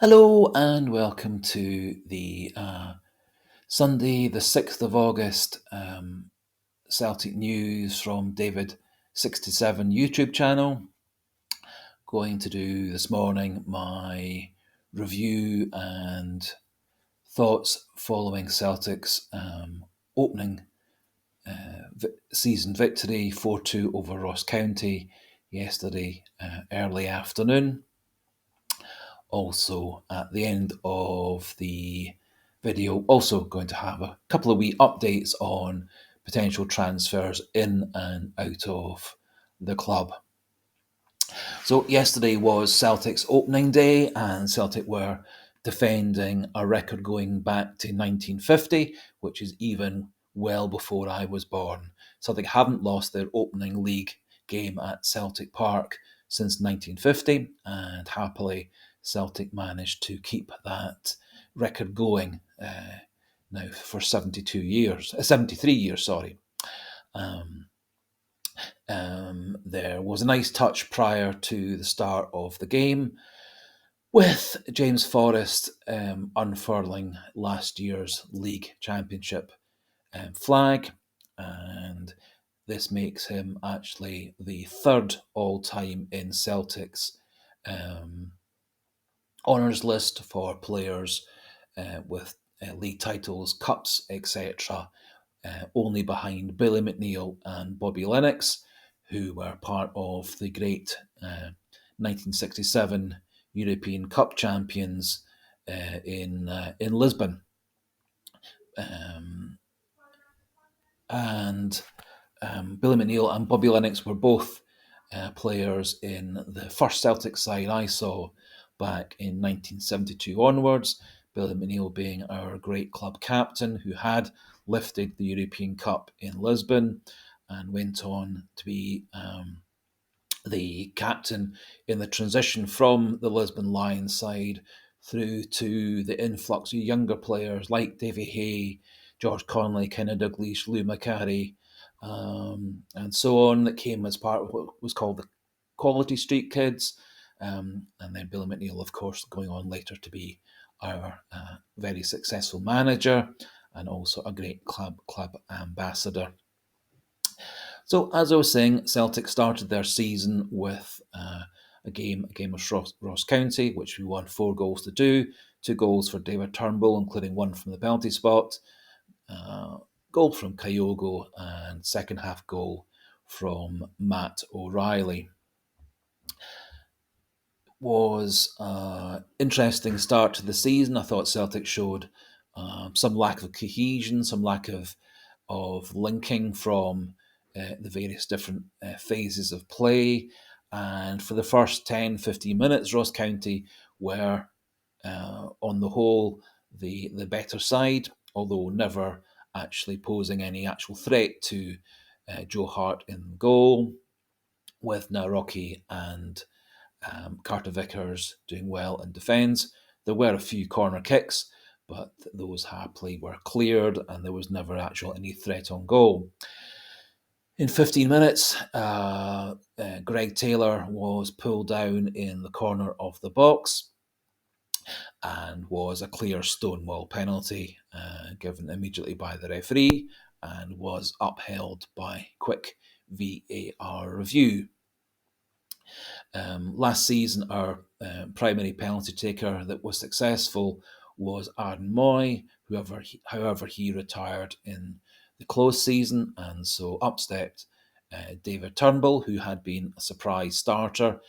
Hello and welcome to the Sunday, the 6th of August, Celtic news from David67 YouTube channel. Going to do this morning my review and thoughts following Celtic's opening season victory 4-2 over Ross County yesterday early afternoon. Also, at the end of the video, also going to have a couple of wee updates on potential transfers in and out of the club. So yesterday was Celtic's opening day, and Celtic were defending a record going back to 1950, which is even well before I was born. Celtic haven't lost their opening league game at Celtic Park since 1950, and happily Celtic managed to keep that record going now for 73 years, sorry. There was a nice touch prior to the start of the game with James Forrest unfurling last year's league championship flag, and this makes him actually the third all-time in Celtic's honours list for players with league titles, cups, etc., only behind Billy McNeill and Bobby Lennox, who were part of the great 1967 European Cup champions in Lisbon. And Billy McNeill and Bobby Lennox were both players in the first Celtic side I saw back in 1972 onwards. Billy McNeill being our great club captain who had lifted the European Cup in Lisbon and went on to be the captain in the transition from the Lisbon Lions side through to the influx of younger players like Davy Hay, George Conley, Kenneth Dalglish, Lou Macari, and so on, that came as part of what was called the Quality Street Kids. And then Billy McNeill, of course, going on later to be our very successful manager and also a great club ambassador. So, as I was saying, Celtic started their season with a game of Ross County, which we won 4-2. 2 goals for David Turnbull, including one from the penalty spot, goal from Kyogo, and second half goal from Matt O'Reilly. Was an interesting start to the season. I thought Celtic showed some lack of cohesion, some lack of linking from the various different phases of play. And for the first 10-15 minutes, Ross County were, on the whole, the better side, although never actually posing any actual threat to Joe Hart in goal, with Naroki and Carter Vickers doing well in defence. There were a few corner kicks, but those happily were cleared, and there was never actually any threat on goal. In 15 minutes, Greg Taylor was pulled down in the corner of the box and was a clear stonewall penalty given immediately by the referee and was upheld by quick VAR review. Last season, our primary penalty taker that was successful was Aaron Moy. However, he retired in the close season, and so up stepped David Turnbull, who had been a surprise starter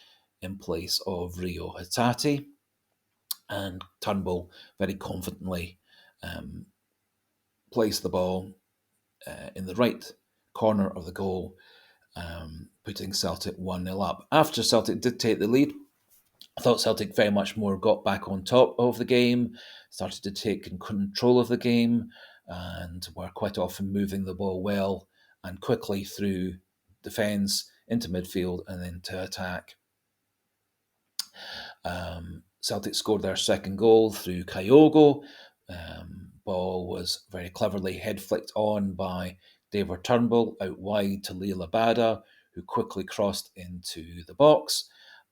in place of Rio Hatate. And Turnbull very confidently placed the ball in the right corner of the goal, putting Celtic 1-0 up. After Celtic did take the lead, I thought Celtic very much more got back on top of the game, started to take control of the game, and were quite often moving the ball well and quickly through defence into midfield and into attack. Celtic scored their second goal through Kyogo. Ball was very cleverly head flicked on by David Turnbull out wide to Lee Labada, who quickly crossed into the box.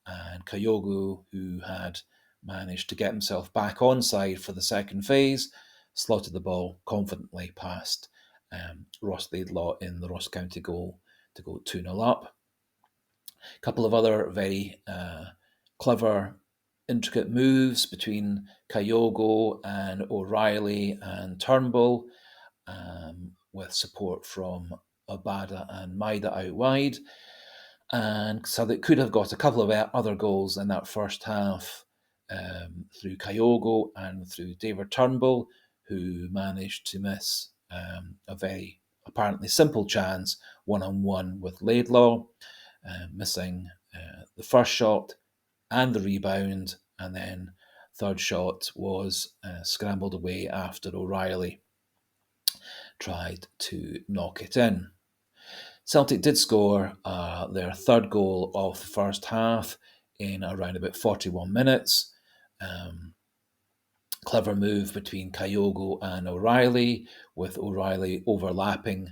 And Kyogo, who had managed to get himself back onside for the second phase, slotted the ball confidently past Ross Laidlaw in the Ross County goal to go 2-0 up. A couple of other very clever, intricate moves between Kyogo and O'Reilly and Turnbull, with support from Abada and Maida out wide. And so they could have got a couple of other goals in that first half through Kyogo and through David Turnbull, who managed to miss a very apparently simple chance one-on-one with Laidlaw, missing the first shot and the rebound, and then third shot was scrambled away after O'Reilly tried to knock it in. Celtic did score their third goal of the first half in around about 41 minutes. Clever move between Kyogo and O'Reilly, with O'Reilly overlapping,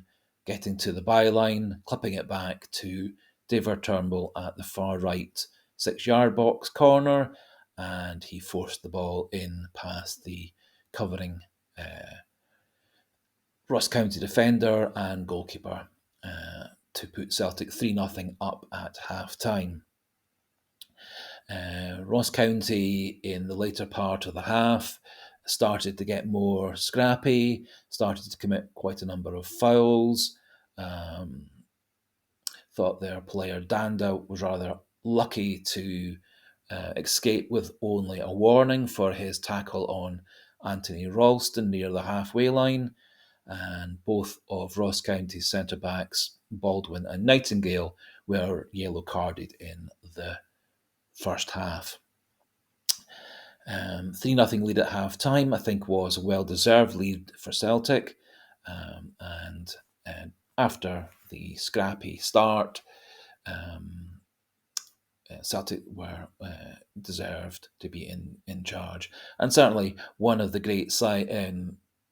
getting to the byline, clipping it back to David Turnbull at the far right 6-yard box corner, and he forced the ball in past the covering Ross County defender and goalkeeper to put Celtic 3-0 up at half-time. Ross County, in the later part of the half, started to get more scrappy, started to commit quite a number of fouls. Thought their player Danda was rather lucky to escape with only a warning for his tackle on Anthony Ralston near the halfway line. And both of Ross County's centre-backs, Baldwin and Nightingale, were yellow carded in the first half. 3-0 lead at half-time, I think, was a well-deserved lead for Celtic. And after the scrappy start, Celtic were deserved to be in charge. And certainly one of the great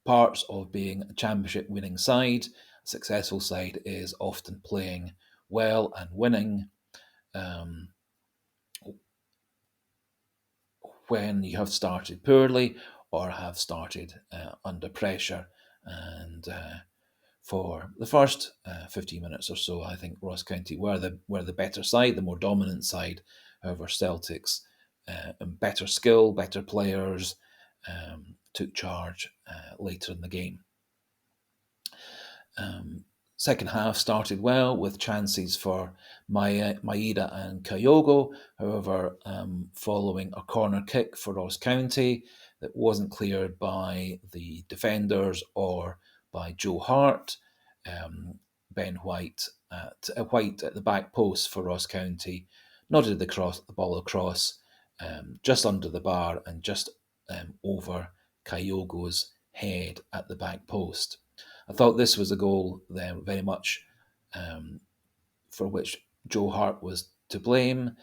parts of being a championship winning side, a successful side, is often playing well and winning when you have started poorly or have started under pressure. And for the first 15 minutes or so, I think Ross County were the better side, the more dominant side. However, Celtic's better skill, better players took charge later in the game. Second half started well with chances for Maeda and Kyogo. However, following a corner kick for Ross County that wasn't cleared by the defenders or by Joe Hart, Ben White at the back post for Ross County nodded the ball across just under the bar and just over Kyogo's head at the back post. I thought this was a goal very much for which Joe Hart was to blame.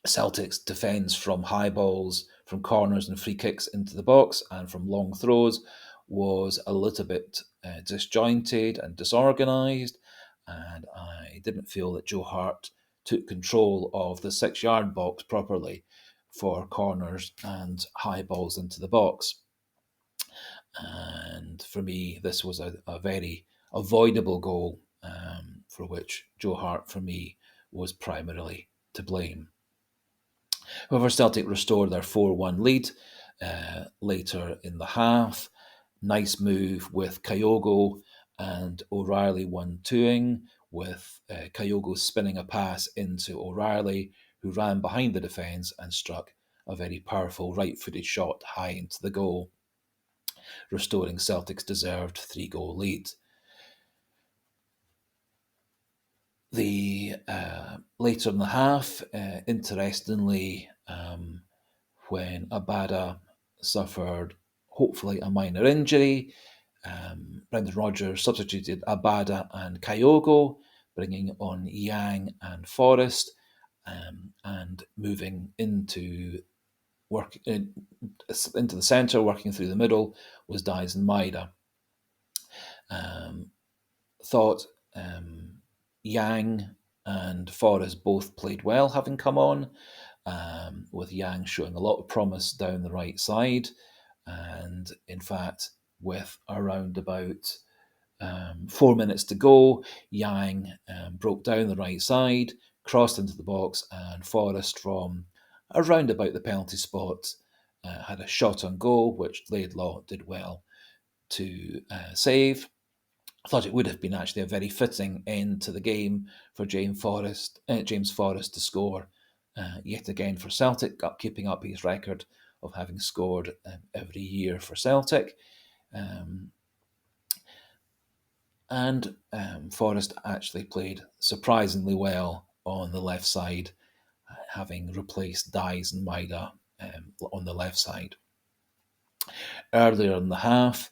Celtic's defence from high balls, from corners and free kicks into the box, and from long throws was a little bit disjointed and disorganised, and I didn't feel that Joe Hart took control of the 6-yard box properly for corners and high balls into the box. And for me, this was a very avoidable goal for which Joe Hart, for me, was primarily to blame. However, Celtic restored their 4-1 lead later in the half. Nice move with Kyogo and O'Reilly 1-2ing, with Kyogo spinning a pass into O'Reilly, who ran behind the defence and struck a very powerful right-footed shot high into the goal, restoring Celtic's deserved 3-goal lead. Later in the half, interestingly, when Abada suffered hopefully a minor injury, Brendan Rodgers substituted Abada and Kyogo, bringing on Yang and Forrest, and moving into the centre, working through the middle, was Dies and Maida. Thought Yang and Forrest both played well, having come on, with Yang showing a lot of promise down the right side. And in fact, with around about 4 minutes to go, Yang broke down the right side, crossed into the box, and Forrest from around about the penalty spot had a shot on goal, which Laidlaw did well to save. I thought it would have been actually a very fitting end to the game for James Forrest to score yet again for Celtic, keeping up his record of having scored every year for Celtic. Um, and Forrest actually played surprisingly well on the left side, having replaced Dyes and Maida on the left side. Earlier in the half,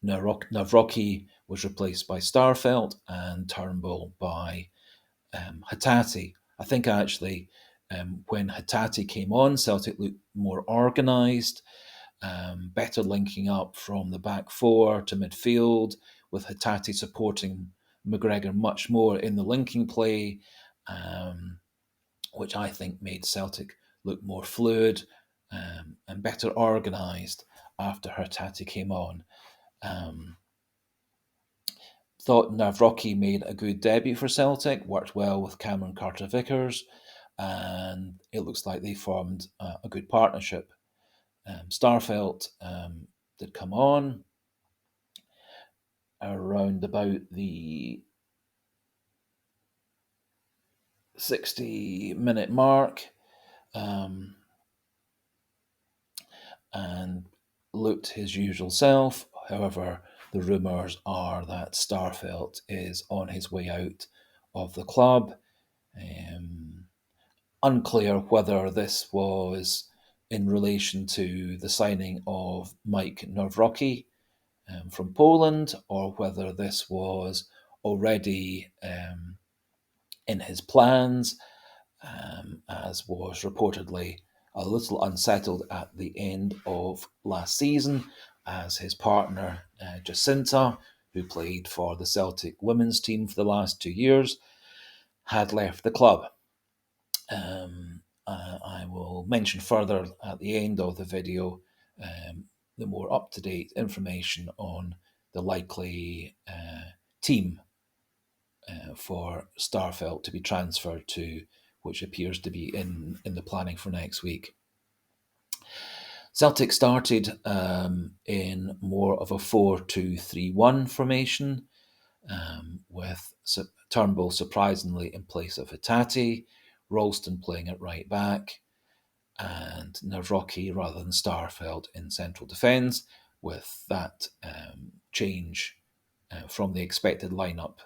Nawrocki was replaced by Starfelt and Turnbull by Hattati. I think actually when Hattati came on, Celtic looked more organised, better linking up from the back four to midfield, with Hattati supporting McGregor much more in the linking play, which I think made Celtic look more fluid and better organised after Hattati came on. Thought Nawrocki made a good debut for Celtic, worked well with Cameron Carter-Vickers, and it looks like they formed a good partnership. Starfelt did come on around about the 60-minute mark and looked his usual self. However, the rumours are that Starfelt is on his way out of the club. Unclear whether this was in relation to the signing of Mike Nawrocki from Poland, or whether this was already in his plans, as was reportedly a little unsettled at the end of last season, as his partner Jacinta, who played for the Celtic women's team for the last 2 years, had left the club. I will mention further at the end of the video the more up-to-date information on the likely team for Starfelt to be transferred to, which appears to be in the planning for next week. Celtic started in more of a 4-2-3-1 formation, with Turnbull surprisingly in place of Hattati, Ralston playing at right back, and Nawrocki rather than Starfelt in central defence, with that change from the expected lineup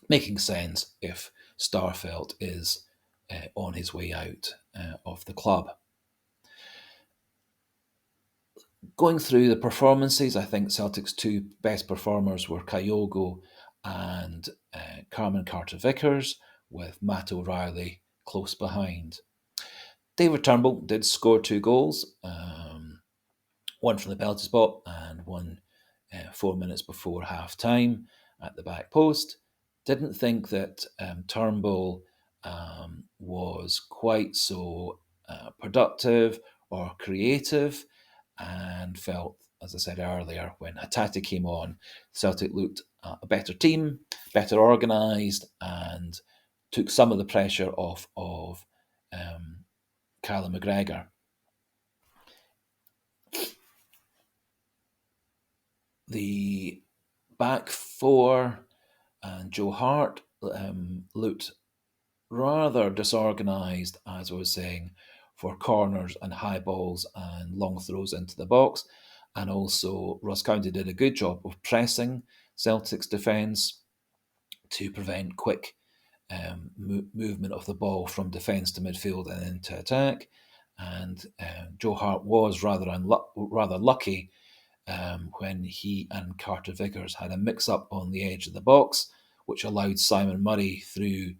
making sense if Starfelt is on his way out of the club. Going through the performances, I think Celtic's two best performers were Kyogo and Carmen Carter-Vickers, with Matt O'Reilly close behind. David Turnbull did score 2 goals, one from the penalty spot and one 4 minutes before half time at the back post. Didn't think that Turnbull was quite so productive or creative, and felt, as I said earlier, when Hattati came on, Celtic looked a better team, better organised, and took some of the pressure off of Callum McGregor. The back four and Joe Hart looked rather disorganised, as I was saying, for corners and high balls and long throws into the box. And also, Ross County did a good job of pressing Celtic's defence to prevent quick movement of the ball from defence to midfield and into attack. And Joe Hart was rather lucky when he and Carter Vickers had a mix-up on the edge of the box, which allowed Simon Murray through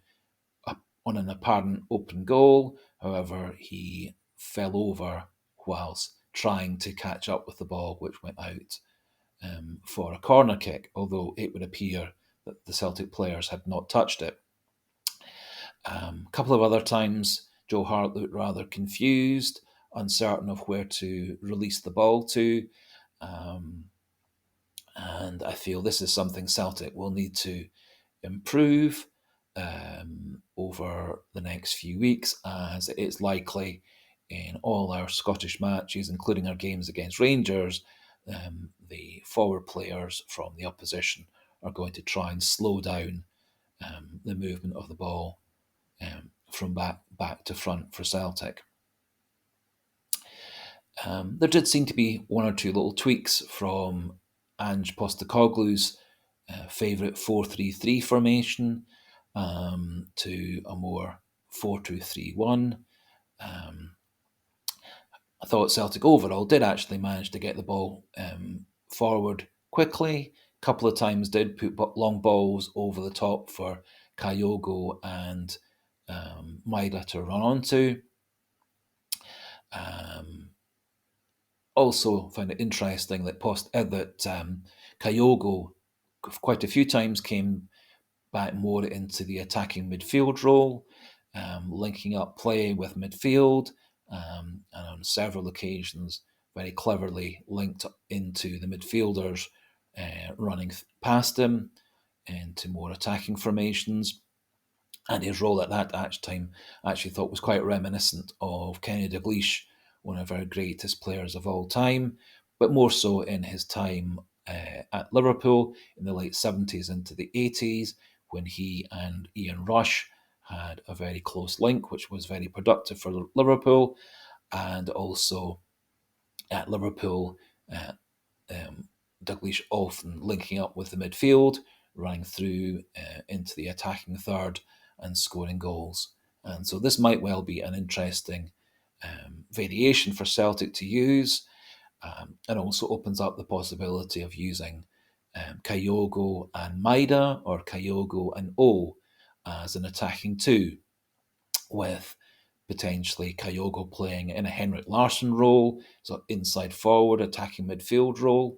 on an apparent open goal. However, he fell over whilst trying to catch up with the ball, which went out for a corner kick, although it would appear that the Celtic players had not touched it. A couple of other times, Joe Hart looked rather confused, uncertain of where to release the ball to. Um, and I feel this is something Celtic will need to improve over the next few weeks, as it's likely in all our Scottish matches, including our games against Rangers, the forward players from the opposition are going to try and slow down the movement of the ball from back to front for Celtic. There did seem to be one or two little tweaks from Ange Postecoglou's favourite 4-3-3 formation to a more 4-2-3-1. I thought Celtic overall did actually manage to get the ball forward quickly. A couple of times did put long balls over the top for Kyogo and Maida to run onto. Also found it interesting that Kyogo quite a few times came back more into the attacking midfield role, linking up play with midfield, and on several occasions very cleverly linked into the midfielders running past him into more attacking formations. And his role at that time I actually thought was quite reminiscent of Kenny Dalglish, one of our greatest players of all time, but more so in his time at Liverpool in the late 70s into the 80s, when he and Ian Rush had a very close link, which was very productive for Liverpool. And also at Liverpool, uh, Dalglish often linking up with the midfield, running through into the attacking third and scoring goals. And so this might well be an interesting variation for Celtic to use, and also opens up the possibility of using Kyogo and Maida or Kyogo and O as an attacking two, with potentially Kyogo playing in a Henrik Larsson role, so inside forward, attacking midfield role,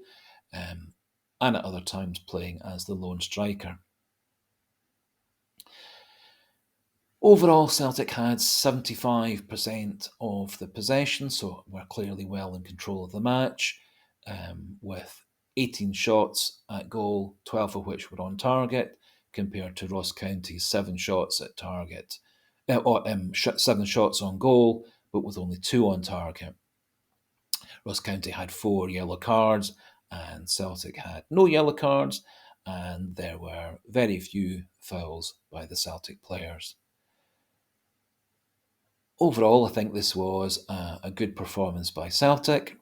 um, and at other times playing as the lone striker. Overall, Celtic had 75% of the possession, so we're clearly well in control of the match, with 18 shots at goal, 12 of which were on target, compared to Ross County's 7 shots at target, 7 shots on goal, but with only 2 on target. Ross County had 4 yellow cards, and Celtic had no yellow cards, and there were very few fouls by the Celtic players. Overall, I think this was a good performance by Celtic.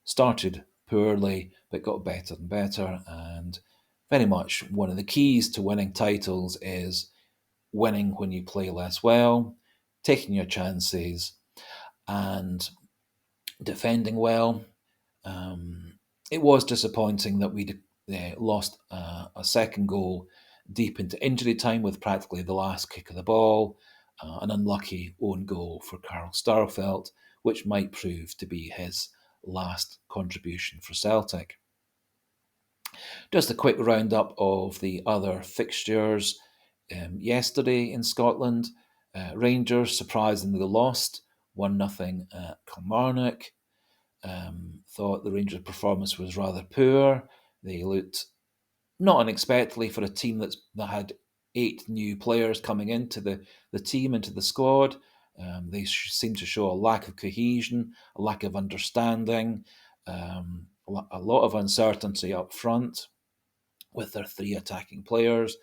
Started poorly, but got better and better. And very much one of the keys to winning titles is winning when you play less well, taking your chances, and defending well. It was disappointing that we lost a second goal deep into injury time with practically the last kick of the ball, an unlucky own goal for Carl Starfelt, which might prove to be his last contribution for Celtic. Just a quick roundup of the other fixtures. Yesterday in Scotland, Rangers surprisingly lost 1-0 at Kilmarnock. Thought the Rangers' performance was rather poor. They looked not unexpectedly for a team that had 8 new players coming into the team, into the squad. They seem to show a lack of cohesion, a lack of understanding, a lot of uncertainty up front with their 3 attacking players.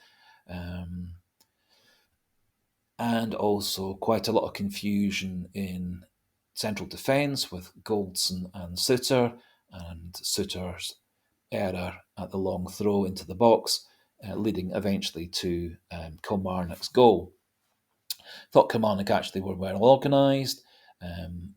And also quite a lot of confusion in central defence with Goldson and Suter, and Suter's error at the long throw into the box, leading eventually to Kilmarnock's goal. Thought Kilmarnock actually were well organised, and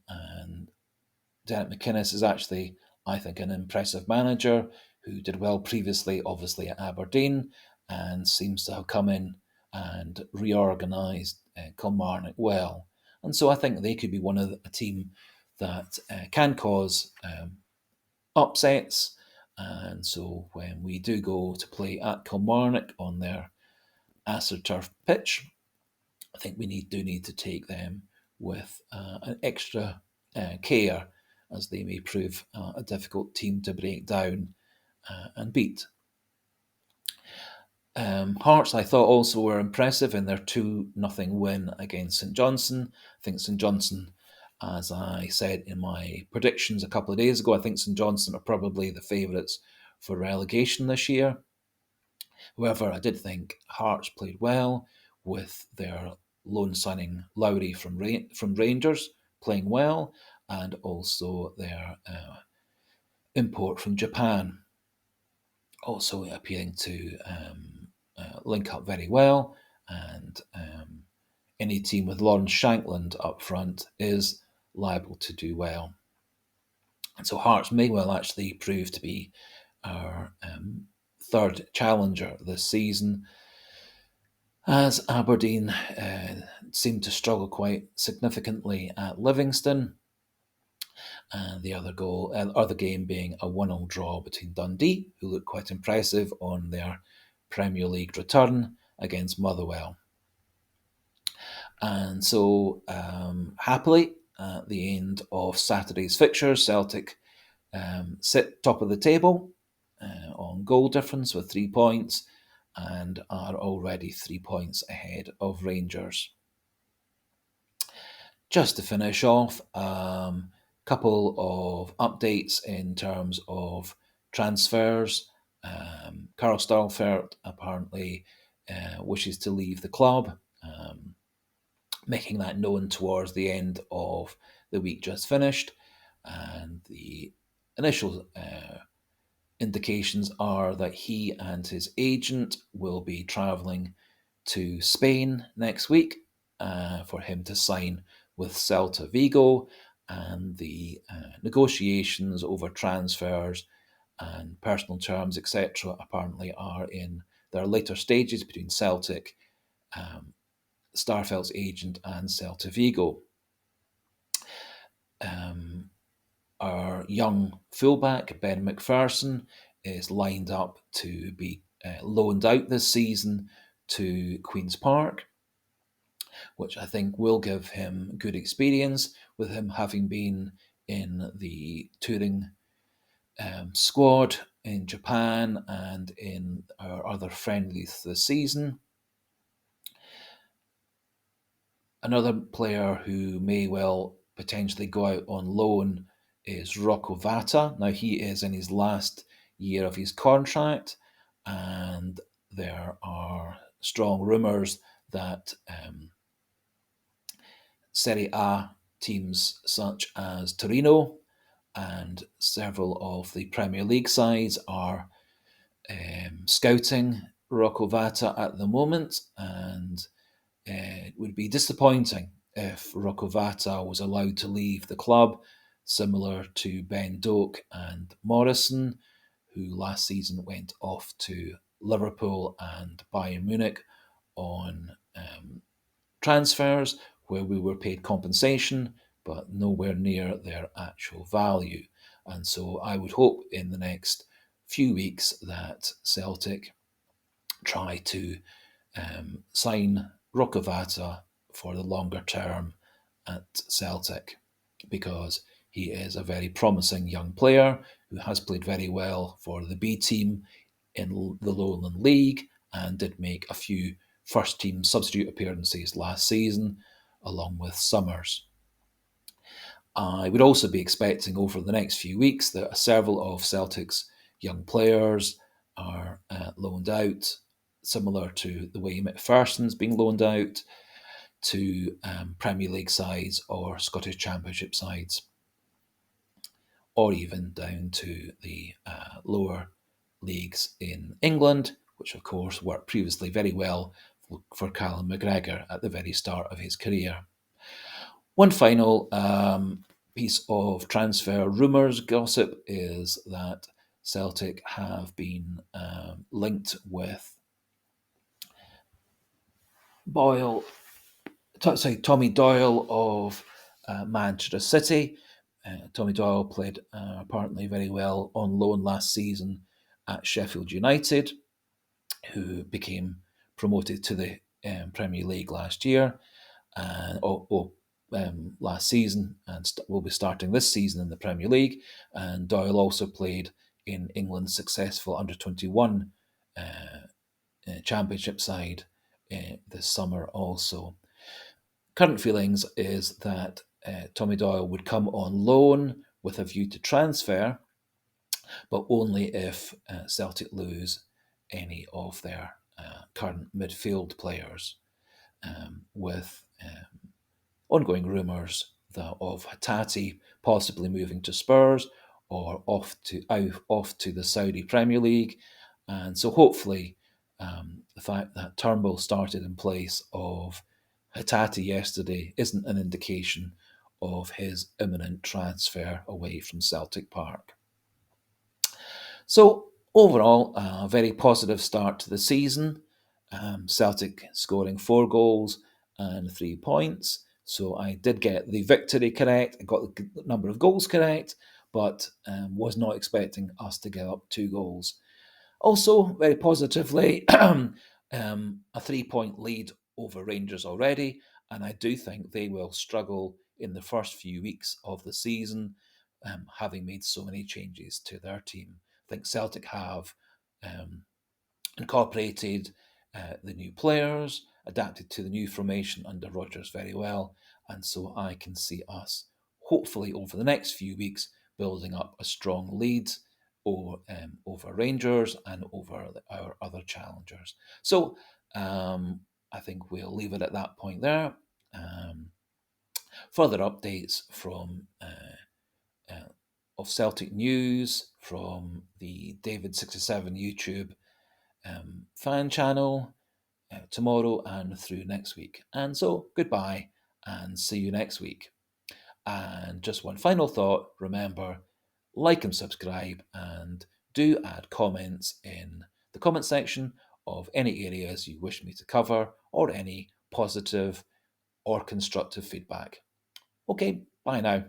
Derek McInnes is actually, I think, an impressive manager who did well previously, obviously, at Aberdeen, and seems to have come in and reorganised Kilmarnock well. And so I think they could be one of a team that can cause upsets. And so when we do go to play at Kilmarnock on their AstroTurf pitch, I think we do need to take them with an extra care, as they may prove a difficult team to break down and beat. Hearts, I thought, also were impressive in their 2-0 win against St Johnstone. I think St Johnstone, as I said in my predictions a couple of days ago, I think St Johnstone are probably the favourites for relegation this year. However, I did think Hearts played well, with their loan signing Lowry from Rangers playing well, and also their import from Japan also appearing to link up very well. And any team with Lawrence Shankland up front is liable to do well. And so Hearts may well actually prove to be our third challenger this season, as Aberdeen seemed to struggle quite significantly at Livingston. And the other game being a 1-1 draw between Dundee, who looked quite impressive on their Premier League return, against Motherwell. And so, happily, at the end of Saturday's fixtures, Celtic sit top of the table on goal difference with 3 points, and are already 3 points ahead of Rangers. Just to finish off, couple of updates in terms of transfers. Karl Stahlfert apparently wishes to leave the club, making that known towards the end of the week just finished. And the initial indications are that he and his agent will be travelling to Spain next week for him to sign with Celta Vigo, and the negotiations over transfers and personal terms, etc., apparently are in their later stages between Celtic, Starfelt's agent, and Celta Vigo. Our young fullback, Ben McPherson, is lined up to be loaned out this season to Queen's Park, which I think will give him good experience, with him having been in the touring squad in Japan and in our other friendlies this season. Another player who may well potentially go out on loan is Rocco Vata. Now, he is in his last year of his contract, and there are strong rumours that Serie A teams such as Torino and several of the Premier League sides are scouting Rocco Vata at the moment, and it would be disappointing if Rocco Vata was allowed to leave the club, similar to Ben Doak and Morrison, who last season went off to Liverpool and Bayern Munich on transfers, where we were paid compensation, but nowhere near their actual value. And so I would hope in the next few weeks that Celtic try to sign Rocco Vata for the longer term at Celtic, because he is a very promising young player who has played very well for the B team in the Lowland League, and did make a few first team substitute appearances last season, along with Summers. I would also be expecting over the next few weeks that several of Celtic's young players are loaned out, similar to the way McPherson's being loaned out, to Premier League sides or Scottish Championship sides, or even down to the lower leagues in England, which of course worked previously very well for Callum McGregor at the very start of his career. One final piece of transfer rumours gossip is that Celtic have been linked with Tommy Doyle of Manchester City. Tommy Doyle played apparently very well on loan last season at Sheffield United, who became promoted to the Premier League last year. last season, and will be starting this season in the Premier League. And Doyle also played in England's successful under-21 championship side this summer also. Current feelings is that Tommy Doyle would come on loan with a view to transfer, but only if Celtic lose any of their current midfield players, with ongoing rumours of Hattati possibly moving to Spurs or off to the Saudi Premier League. And so hopefully the fact that Turnbull started in place of Hattati yesterday isn't an indication of his imminent transfer away from Celtic Park. So overall, a very positive start to the season. Celtic scoring 4 goals and 3 points. So I did get the victory correct. I got the number of goals correct, but was not expecting us to get up 2 goals. Also, very positively, a 3-point lead over Rangers already, and I do think they will struggle in the first few weeks of the season, having made so many changes to their team. I think Celtic have incorporated the new players, adapted to the new formation under Rodgers very well, and so I can see us hopefully over the next few weeks building up a strong lead over Rangers and over our other challengers. So I think we'll leave it at that point there. Further updates from of Celtic news from the David67 YouTube fan channel tomorrow and through next week. And so goodbye and see you next week. And just one final thought, remember, like and subscribe, and do add comments in the comment section of any areas you wish me to cover or any positive or constructive feedback. Okay, bye now.